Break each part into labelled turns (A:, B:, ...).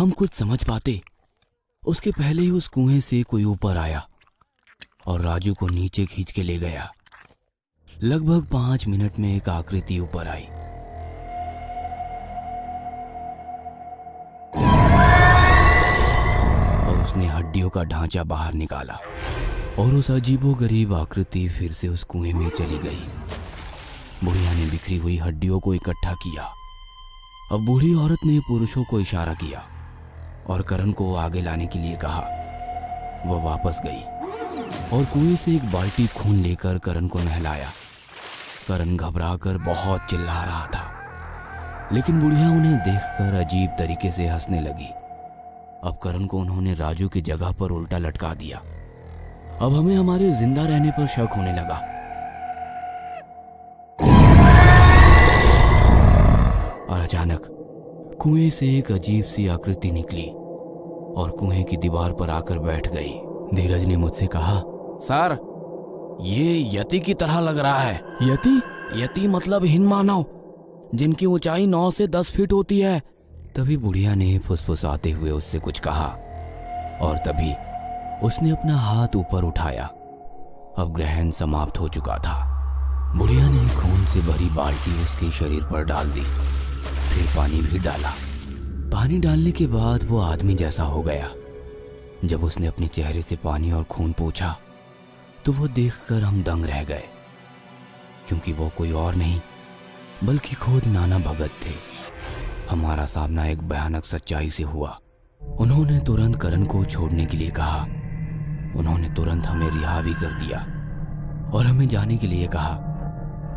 A: हम कुछ समझ पाते उसके पहले ही उस कुएं से कोई ऊपर आया और राजू को नीचे खींच के ले गया। लगभग 5 मिनट में एक आकृति ऊपर आई। और उसने हड्डियों का ढांचा बाहर निकाला और उस अजीबोगरीब आकृति फिर से उस कुएं में चली गई। बुढ़िया ने बिखरी हुई हड्डियों को इकट्ठा किया। अब बूढ़ी औरत ने पुरुषों को इशारा किया और करण को आगे लाने के लिए कहा। वह वापस गई और कुएं से एक बाल्टी खून लेकर करण को नहलाया। करण घबराकर बहुत चिल्ला रहा था, लेकिन बुढ़िया उन्हें देखकर अजीब तरीके से हंसने लगी। अब करण को उन्होंने राजू की जगह पर उल्टा लटका दिया। अब हमें हमारे जिंदा रहने पर शक होने लगा। और अचानक कुएं से एक अजीब सी आकृति निकली और कुएं की दीवार पर आकर बैठ गई। धीरज ने मुझसे कहा, सर ये यति की तरह लग रहा है। यति? यति मतलब हिन मानव, जिनकी ऊंचाई 9 से 10 फीट होती है। तभी बुढ़िया ने फुसफुसाते हुए उससे कुछ कहा और तभी उसने अपना हाथ ऊपर उठाया। अब ग्रहण समाप्त हो चुका था। बुढ़िया ने खून से भरी बाल्टी उसके शरीर पर डाल दी, फिर पानी भी डाला। पानी डालने के बाद वो आदमी जैसा हो गया। जब उसने अपने चेहरे से पानी और खून पोंछा तो वो देखकर हम दंग रह गए, क्योंकि वो कोई और नहीं बल्कि खुद नाना भगत थे। हमारा सामना एक भयानक सच्चाई से हुआ। उन्होंने तुरंत करण को छोड़ने के लिए कहा। उन्होंने तुरंत हमें रिहा भी कर दिया और हमें जाने के लिए कहा।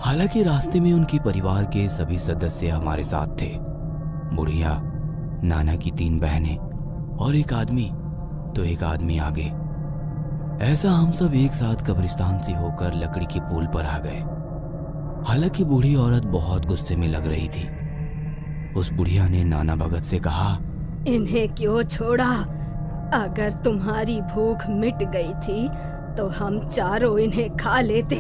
A: हालांकि रास्ते में उनके परिवार के सभी सदस्य हमारे साथ थे। बुढ़िया, नाना की 3 बहनें और एक आदमी, तो एक आदमी आगे। ऐसा हम सब एक साथ कब्रिस्तान से होकर लकड़ी के पुल पर आ गए। हालांकि बूढ़ी औरत बहुत गुस्से में लग रही थी। उस बुढ़िया ने नाना भगत से कहा,
B: इन्हें क्यों छोड़ा? अगर तुम्हारी भूख मिट गई थी तो हम चारों इन्हें खा लेते।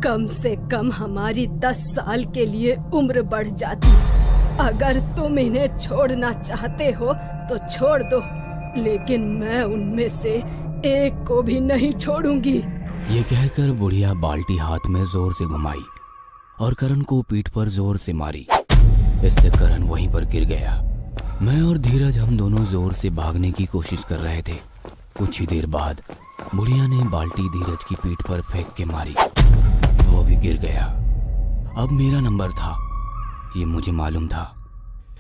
B: कम से कम हमारी 10 साल के लिए उम्र बढ़ जाती। अगर तुम इन्हें छोड़ना चाहते हो तो छोड़ दो, लेकिन मैं उनमें से एक को भी नहीं छोड़ूंगी।
A: ये कहकर बुढ़िया बाल्टी हाथ में जोर से घुमाई और करण को पीठ पर जोर से मारी। इससे करण वहीं पर गिर गया। मैं और धीरज हम दोनों जोर से भागने की कोशिश कर रहे थे। कुछ ही देर बाद बुढ़िया ने बाल्टी धीरज की पीठ पर फेंक के मारी। वो भी गिर गया। अब मेरा नंबर था, ये मुझे मालूम था।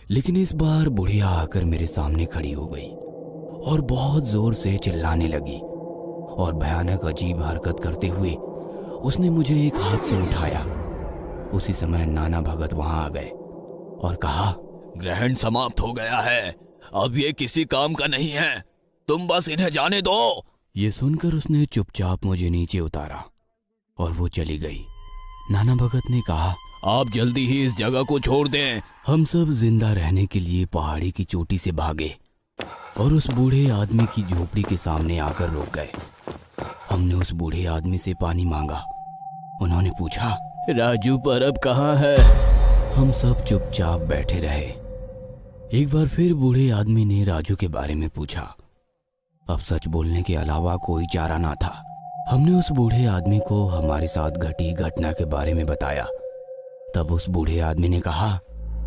A: लेकिन इस बार बुढ़िया आकर मेरे सामने खड़ी हो गई और बहुत जोर से चिल्लाने लगी और भयानक अजीब हरकत करते हुए उसने मुझे एक हाथ से उठाया। उसी समय नाना भगत वहां आ गए और कहा,
C: ग्रहण समाप्त हो गया है, अब ये किसी काम का नहीं है, तुम बस इन्हें जाने दो।
A: ये सुनकर उसने चुपचाप मुझे नीचे उतारा और वो चली गई। नाना भगत ने कहा,
C: आप जल्दी ही इस जगह को छोड़ दें।
A: हम सब जिंदा रहने के लिए पहाड़ी की चोटी से भागे और उस बूढ़े आदमी की झोपड़ी के सामने आकर रुक गए। हमने उस बूढ़े आदमी से पानी मांगा। उन्होंने पूछा,
C: राजू परब कहाँ है?
A: हम सब चुपचाप बैठे रहे। एक बार फिर बूढ़े आदमी ने राजू के बारे में पूछा। अब सच बोलने के अलावा कोई चारा ना था। हमने उस बूढ़े आदमी को हमारे साथ घटी घटना के बारे में बताया। तब उस बूढ़े आदमी ने कहा,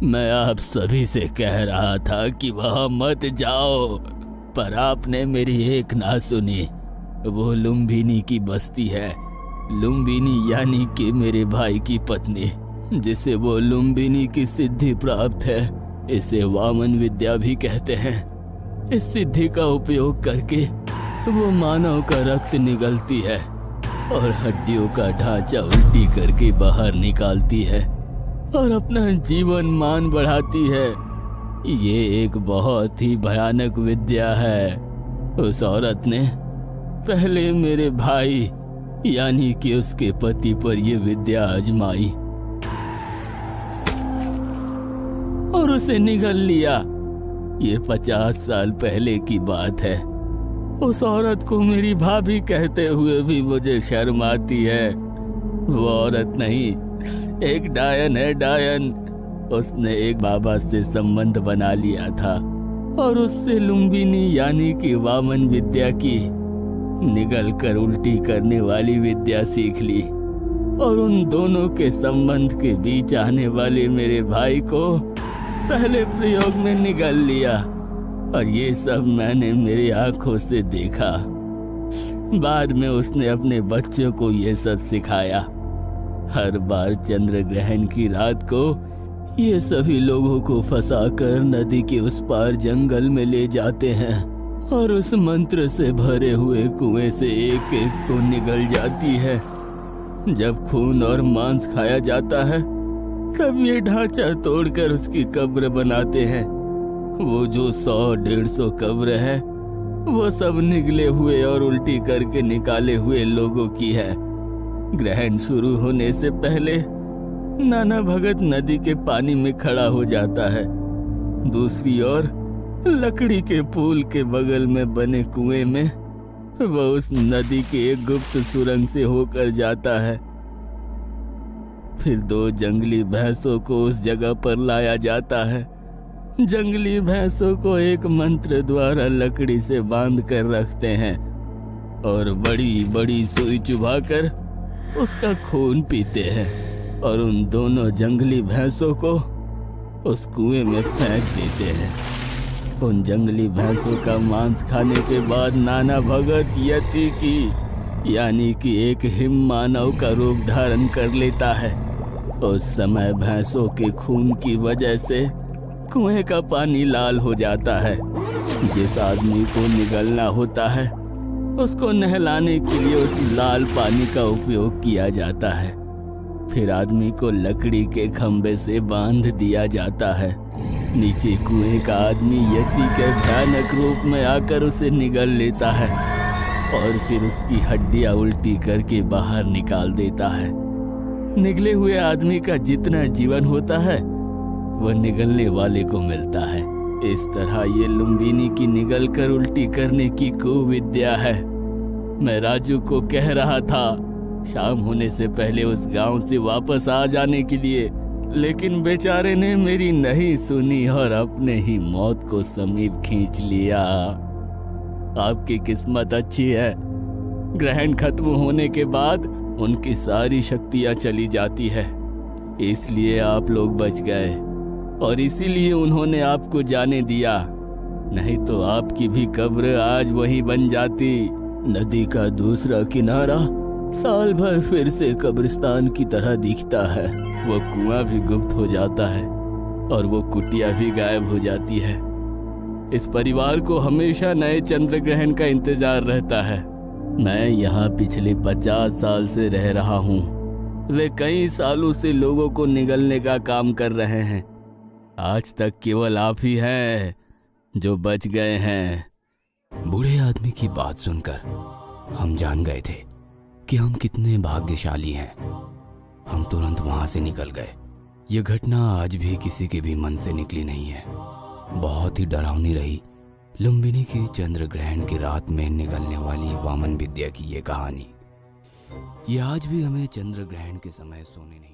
C: मैं आप सभी से कह रहा था कि वहां मत जाओ, पर आपने मेरी एक ना सुनी। वो लुम्बिनी की बस्ती है। लुम्बिनी यानी कि मेरे भाई की पत्नी, जिसे वो लुम्बिनी की सिद्धि प्राप्त है। इसे वामन विद्या भी कहते हैं। इस सिद्धि का उपयोग करके वो मानव का रक्त निगलती है और हड्डियों का ढांचा उल्टी करके बाहर निकालती है और अपना जीवन मान बढ़ाती है। ये एक बहुत ही भयानक विद्या है। उस औरत ने पहले मेरे भाई यानी कि उसके पति पर यह विद्या आजमाई और उसे निगल लिया। ये 50 साल पहले की बात है। उस औरत को मेरी भाभी कहते हुए भी मुझे शर्म आती है। वो औरत नहीं, एक डायन है, डायन। उसने एक बाबा से संबंध बना लिया था और उससे लुम्बिनी यानी कि वामन विद्या की निगल कर उल्टी करने वाली विद्या सीख ली और उन दोनों के संबंध के बीच आने वाले मेरे भाई को पहले प्रयोग में निगल लिया। और ये सब मैंने मेरी आंखों से देखा। बाद में उसने अपने बच्चों को ये सब सिखाया। हर बार चंद्र ग्रहण की रात को ये सभी लोगों को फंसाकर नदी के उस पार जंगल में ले जाते हैं और उस मंत्र से भरे हुए कुएं से एक एक को निगल जाती है। जब खून और मांस खाया जाता है तब ये ढांचा तोड़कर उसकी कब्र बनाते हैं। वो जो 100-150 कब्र है वो सब निगले हुए और उल्टी करके निकाले हुए लोगों की है। ग्रहण शुरू होने से पहले नाना भगत नदी के पानी में खड़ा हो जाता है। दूसरी ओर लकड़ी के पुल के बगल में बने कुएं में वह उस नदी के एक गुप्त सुरंग से होकर जाता है। फिर 2 जंगली भैंसों को उस जगह पर लाया जाता है। जंगली भैंसों को एक मंत्र द्वारा लकड़ी से बांध कर रखते हैं और बड़ी बड़ी सुई चुभाकर उसका खून पीते हैं और उन दोनों जंगली भैंसों को उस कुएं में फेंक देते हैं। उन जंगली भैंसों का मांस खाने के बाद नाना भगत यति की यानी कि एक हिम मानव का रूप धारण कर लेता है। उस समय भैंसों के खून की वजह से कुएं का पानी लाल हो जाता है। जिस आदमी को निगलना होता है उसको नहलाने के लिए उस लाल पानी का उपयोग किया जाता है। फिर आदमी को लकड़ी के खंभे से बांध दिया जाता है। नीचे कुएं का आदमी यति के भयानक रूप में आकर उसे निगल लेता है और फिर उसकी हड्डियां उल्टी करके बाहर निकाल देता है। निगले हुए आदमी का जितना जीवन होता है वह निगलने वाले को मिलता है। इस तरह ये लुम्बिनी की निगल कर उल्टी करने की कुविद्या है। मैं राजू को कह रहा था शाम होने से पहले उस गांव से वापस आ जाने के लिए, लेकिन बेचारे ने मेरी नहीं सुनी और अपने ही मौत को समीप खींच लिया। आपकी किस्मत अच्छी है। ग्रहण खत्म होने के बाद उनकी सारी शक्तियां चली जाती है, इसलिए आप लोग बच गए और इसीलिए उन्होंने आपको जाने दिया। नहीं तो आपकी भी कब्र आज वहीं बन जाती। नदी का दूसरा किनारा साल भर फिर से कब्रिस्तान की तरह दिखता है। वो कुआं भी गुप्त हो जाता है और वो कुटिया भी गायब हो जाती है। इस परिवार को हमेशा नए चंद्र ग्रहण का इंतजार रहता है। मैं यहाँ पिछले 50 साल से रह रहा हूँ। वे कई सालों से लोगों को निगलने का काम कर रहे हैं। आज तक केवल आप ही हैं जो बच गए हैं।
A: बूढ़े आदमी की बात सुनकर हम जान गए थे कि हम कितने भाग्यशाली हैं। हम तुरंत वहां से निकल गए। यह घटना आज भी किसी के भी मन से निकली नहीं है। बहुत ही डरावनी रही लुम्बिनी की चंद्र ग्रहण की रात में निकलने वाली वामन विद्या की ये कहानी। ये आज भी हमें चंद्र ग्रहण के समय सोने नहीं